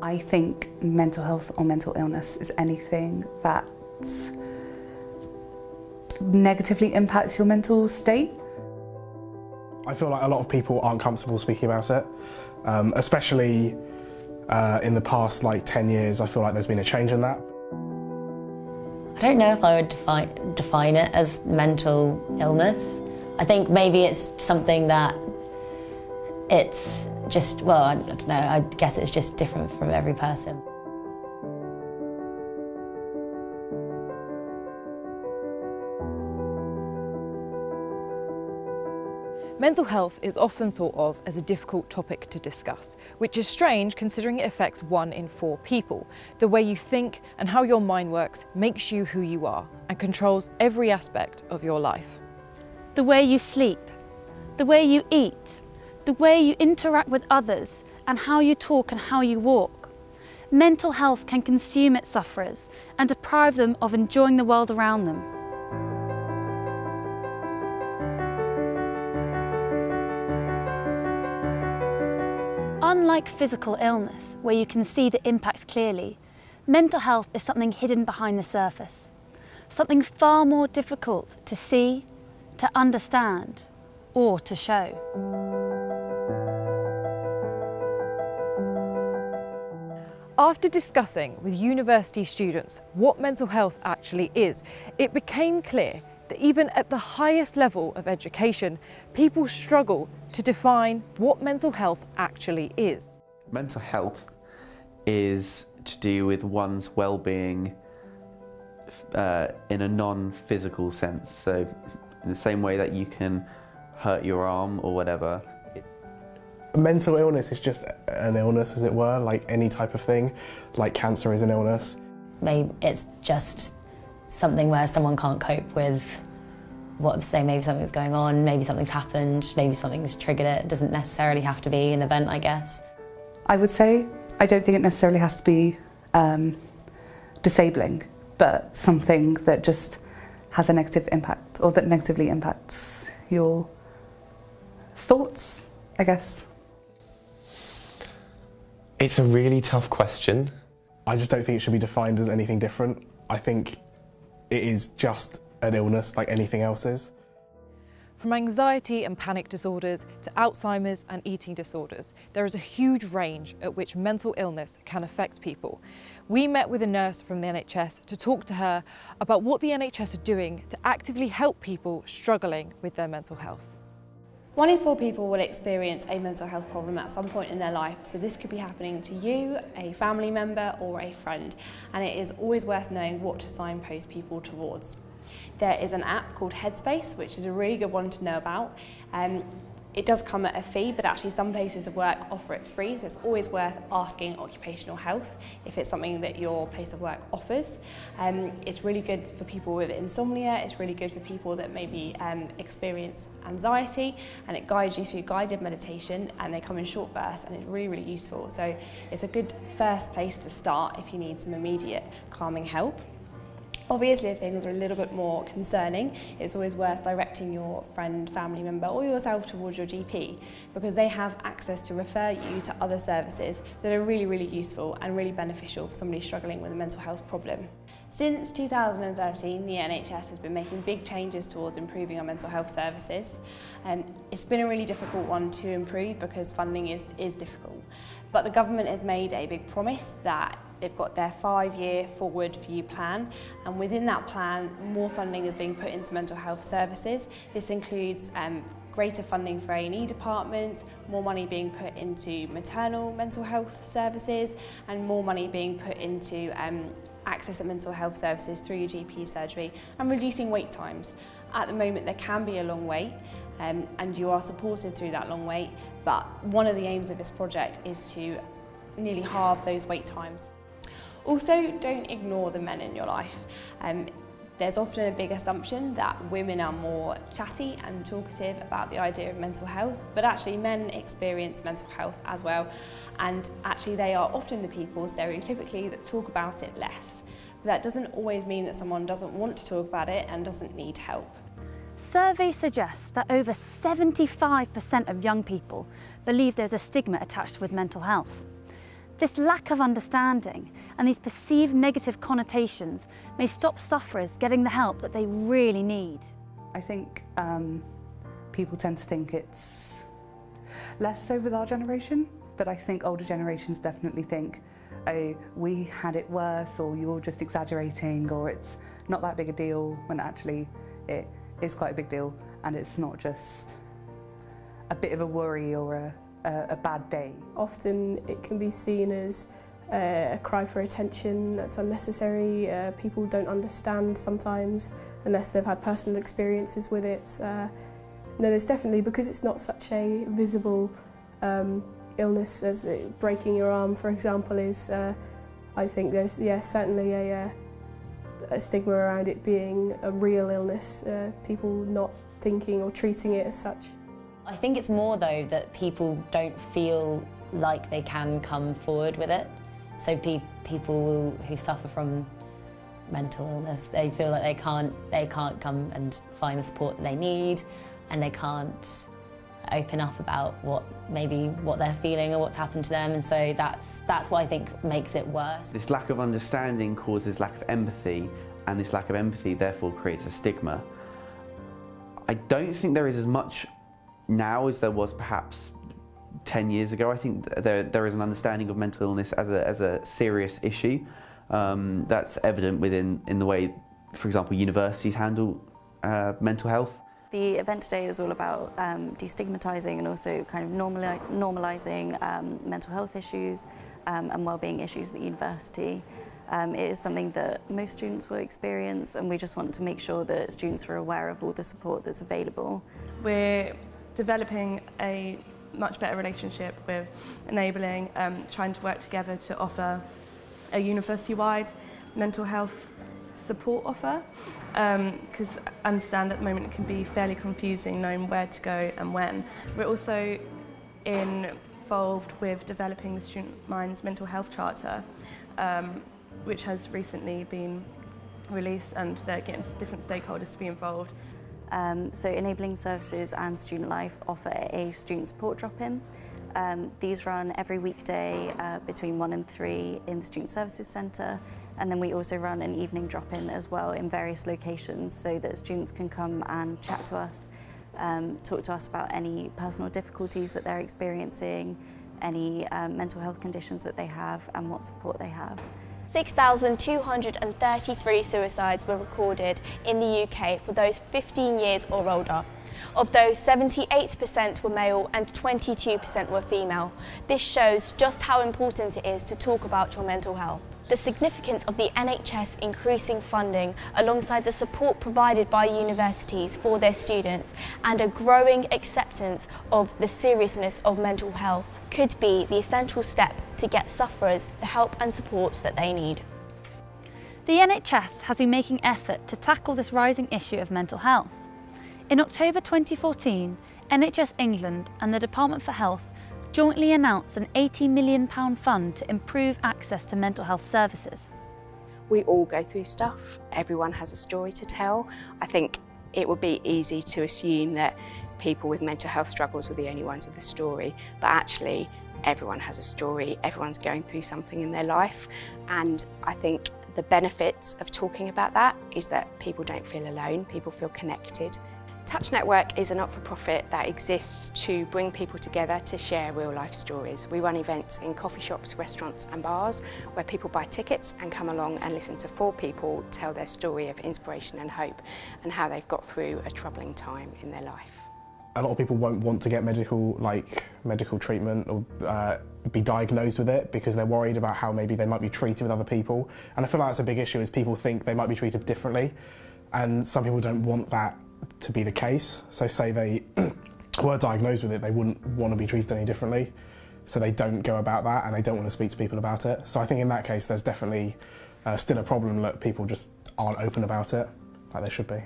I think mental health or mental illness is anything that negatively impacts your mental state. I feel like a lot of people aren't comfortable speaking about it, especially in the past 10 years. I feel like there's been a change in that. I don't know if I would define it as mental illness. I think maybe it's something that it's just, well, I don't know, I guess it's just different from every person. Mental health is often thought of as a difficult topic to discuss, which is strange considering it affects 1 in 4 people. The way you think and how your mind works makes you who you are and controls every aspect of your life. The way you sleep, the way you eat, the way you interact with others, and how you talk and how you walk. Mental health can consume its sufferers and deprive them of enjoying the world around them. Unlike physical illness, where you can see the impacts clearly, mental health is something hidden behind the surface. Something far more difficult to see, to understand, or to show. After discussing with university students what mental health actually is, it became clear that even at the highest level of education, people struggle to define what mental health actually is. Mental health is to do with one's well-being in a non-physical sense. So in the same way that you can hurt your arm or whatever. Mental illness is just an illness, as it were, like any type of thing. Like cancer is an illness. Maybe it's just something where someone can't cope with maybe something's going on, maybe something's happened, maybe something's triggered it. It doesn't necessarily have to be an event, I guess. I would say I don't think it necessarily has to be disabling, but something that just has a negative impact or that negatively impacts your thoughts, I guess. It's a really tough question. I just don't think it should be defined as anything different. I think it is just an illness like anything else is. From anxiety and panic disorders to Alzheimer's and eating disorders, there is a huge range at which mental illness can affect people. We met with a nurse from the NHS to talk to her about what the NHS are doing to actively help people struggling with their mental health. 1 in 4 people will experience a mental health problem at some point in their life, so this could be happening to you, a family member or a friend, and it is always worth knowing what to signpost people towards. There is an app called Headspace, which is a really good one to know about. It does come at a fee, but actually some places of work offer it free, so it's always worth asking occupational health if it's something that your place of work offers. It's really good for people with insomnia, it's really good for people that maybe experience anxiety, and it guides you through guided meditation, and they come in short bursts, and it's really, really useful. So it's a good first place to start if you need some immediate calming help. Obviously, if things are a little bit more concerning, it's always worth directing your friend, family member or yourself towards your GP, because they have access to refer you to other services that are really, really useful and really beneficial for somebody struggling with a mental health problem. Since 2013, the NHS has been making big changes towards improving our mental health services. It's been a really difficult one to improve because funding is difficult. But the government has made a big promise that they've got their 5-year forward view plan, and within that plan, more funding is being put into mental health services. This includes greater funding for A&E departments, more money being put into maternal mental health services, and more money being put into access to mental health services through your GP surgery, and reducing wait times. At the moment, there can be a long wait, and you are supported through that long wait, but one of the aims of this project is to nearly halve those wait times. Also, don't ignore the men in your life. There's often a big assumption that women are more chatty and talkative about the idea of mental health, but actually men experience mental health as well, and actually they are often the people stereotypically that talk about it less. But that doesn't always mean that someone doesn't want to talk about it and doesn't need help. Surveys suggest that over 75% of young people believe there's a stigma attached with mental health. This lack of understanding and these perceived negative connotations may stop sufferers getting the help that they really need. I think people tend to think it's less so with our generation, but I think older generations definitely think, oh, we had it worse, or you're just exaggerating, or it's not that big a deal, when actually it is quite a big deal, and it's not just a bit of a worry or a bad day. Often it can be seen as a cry for attention that's unnecessary. People don't understand sometimes unless they've had personal experiences with it. No, there's definitely, because it's not such a visible illness as breaking your arm, for example, is, I think there's certainly a stigma around it being a real illness, people not thinking or treating it as such. I think it's more though that people don't feel like they can come forward with it. So people who suffer from mental illness, they feel like they can't come and find the support that they need, and they can't open up about what they're feeling or what's happened to them, and so that's what I think makes it worse. This lack of understanding causes lack of empathy, and this lack of empathy therefore creates a stigma. I don't think there is as much now as there was perhaps 10 years ago. I think there is an understanding of mental illness as a serious issue. That's evident in the way, for example, universities handle mental health. The event today is all about destigmatising and also kind of normalising mental health issues and wellbeing issues at the university. It is something that most students will experience, and we just want to make sure that students are aware of all the support that's available. We're developing a much better relationship with Enabling, trying to work together to offer a university-wide mental health support offer, because I understand at the moment it can be fairly confusing knowing where to go and when. We're also involved with developing the Student Minds Mental Health Charter, which has recently been released, and they're getting different stakeholders to be involved. So Enabling Services and Student Life offer a student support drop-in. These run every weekday between 1 and 3 in the Student Services Centre, and then we also run an evening drop-in as well in various locations so that students can come and chat to us, talk to us about any personal difficulties that they're experiencing, any mental health conditions that they have, and what support they have. 6,233 suicides were recorded in the UK for those 15 years or older. Of those, 78% were male and 22% were female. This shows just how important it is to talk about your mental health. The significance of the NHS increasing funding alongside the support provided by universities for their students and a growing acceptance of the seriousness of mental health could be the essential step to get sufferers the help and support that they need. The NHS has been making effort to tackle this rising issue of mental health. In October 2014, NHS England and the Department for Health jointly announced an £80 million fund to improve access to mental health services. We all go through stuff, everyone has a story to tell. I think it would be easy to assume that people with mental health struggles were the only ones with a story, but actually everyone has a story, everyone's going through something in their life, and I think the benefits of talking about that is that people don't feel alone, people feel connected. Touch Network is a not-for-profit that exists to bring people together to share real-life stories. We run events in coffee shops, restaurants and bars where people buy tickets and come along and listen to 4 people tell their story of inspiration and hope and how they've got through a troubling time in their life. A lot of people won't want to get medical treatment or be diagnosed with it because they're worried about how maybe they might be treated with other people. And I feel like that's a big issue, is people think they might be treated differently, and some people don't want that to be the case. So say they were diagnosed with it, they wouldn't want to be treated any differently, so they don't go about that and they don't want to speak to people about it. So I think in that case there's definitely still a problem that people just aren't open about it like they should be.